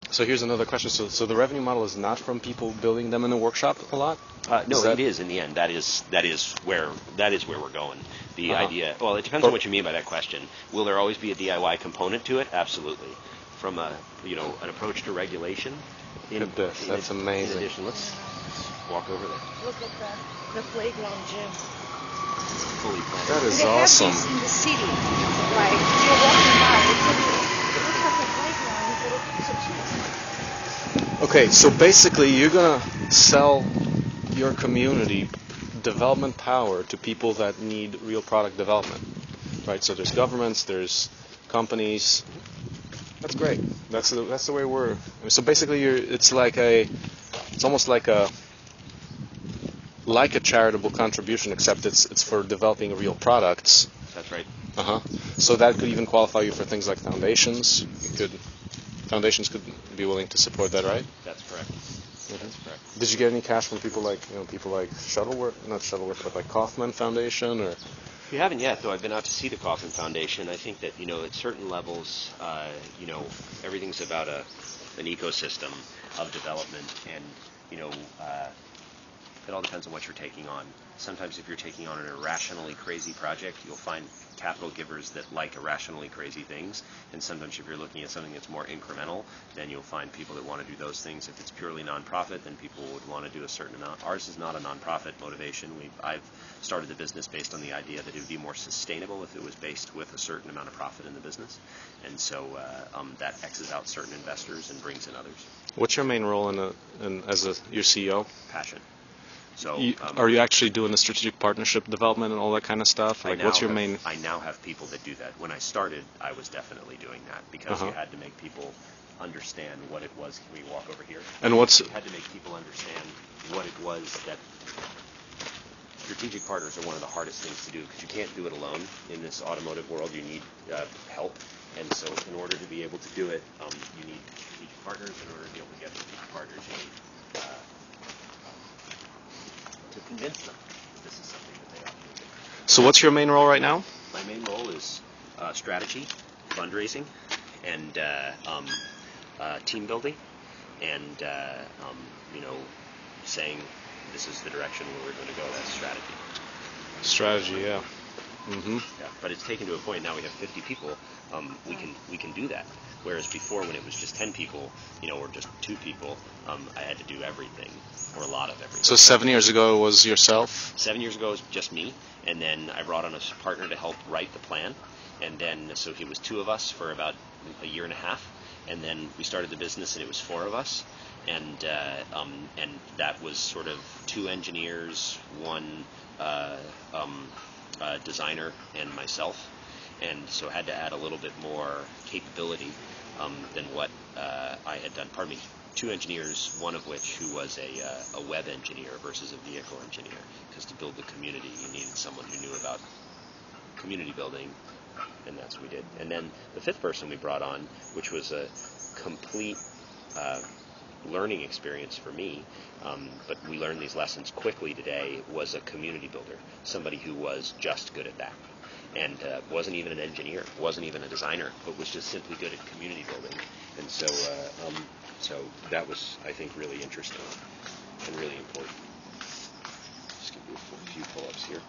So here's another question. So the revenue model is not from people building them in the workshop a lot? No, it is in the end. That is where we're going. The idea. Well, it depends on what you mean by that question. Will there always be a DIY component to it? Absolutely. From an approach to regulation. Look at this. That's amazing. In addition, let's walk over there. Look at the playground gym. Fully planned. That is They awesome. have this in the city. Like you're walking by, it looks like a playground, but it's a cheap. Okay, so basically you're going to sell your community development power to people that need real product development, right? So there's governments, there's companies. That's great. That's the way we're. So basically, it's almost like a charitable contribution, except it's for developing real products. That's right. So that could even qualify you for things like foundations. Foundations could be willing to support that, right? That's correct. That's correct. Did you get any cash from people like Shuttleworth, not Shuttleworth, but like Kaufman Foundation, or? We haven't yet, though. I've been out to see the Kaufman Foundation. I think that at certain levels, everything's about an ecosystem of development, and it all depends on what you're taking on. Sometimes if you're taking on an irrationally crazy project, you'll find capital givers that like irrationally crazy things, and sometimes if you're looking at something that's more incremental, then you'll find people that want to do those things. If it's purely nonprofit, then people would want to do a certain amount. Ours is not a nonprofit motivation. I've started the business based on the idea that it would be more sustainable if it was based with a certain amount of profit in the business, and so that X's out certain investors and brings in others. What's your main role as your CEO? Passion. So, are you actually doing the strategic partnership development and all that kind of stuff? What's your main? I now have people that do that. When I started, I was definitely doing that because you had to make people understand what it was. Can we walk over here? And you had to make people understand what it was that strategic partners are one of the hardest things to do because you can't do it alone in this automotive world. You need help, and so in order to be able to do it, you need strategic partners. In order to be able to get strategic partners, you need to convince them that this is something that they ought to do. So what's your main role right now? My main role is strategy, fundraising, and team building, and saying this is the direction where we're going to go. That's strategy. Strategy, yeah. Yeah, but it's taken to a point now we have 50 people. We can do that. Whereas before, when it was just 10 people, or just 2 people, I had to do everything, or a lot of everything. So 7 years ago it was yourself? 7 years ago it was just me, and then I brought on a partner to help write the plan, and then so it was 2 of us for about a year and a half, and then we started the business and it was 4 of us, and that was sort of 2 engineers, 1 designer, and myself. And so I had to add a little bit more capability than what I had done. 2 engineers, one of which who was a web engineer versus a vehicle engineer, because to build the community you needed someone who knew about community building, and that's what we did. And then the 5th person we brought on, which was a complete learning experience for me, but we learned these lessons quickly today, was a community builder, somebody who was just good at that. And wasn't even an engineer, wasn't even a designer, but was just simply good at community building. And so that was, I think, really interesting and really important. Just give you a few pull-ups here.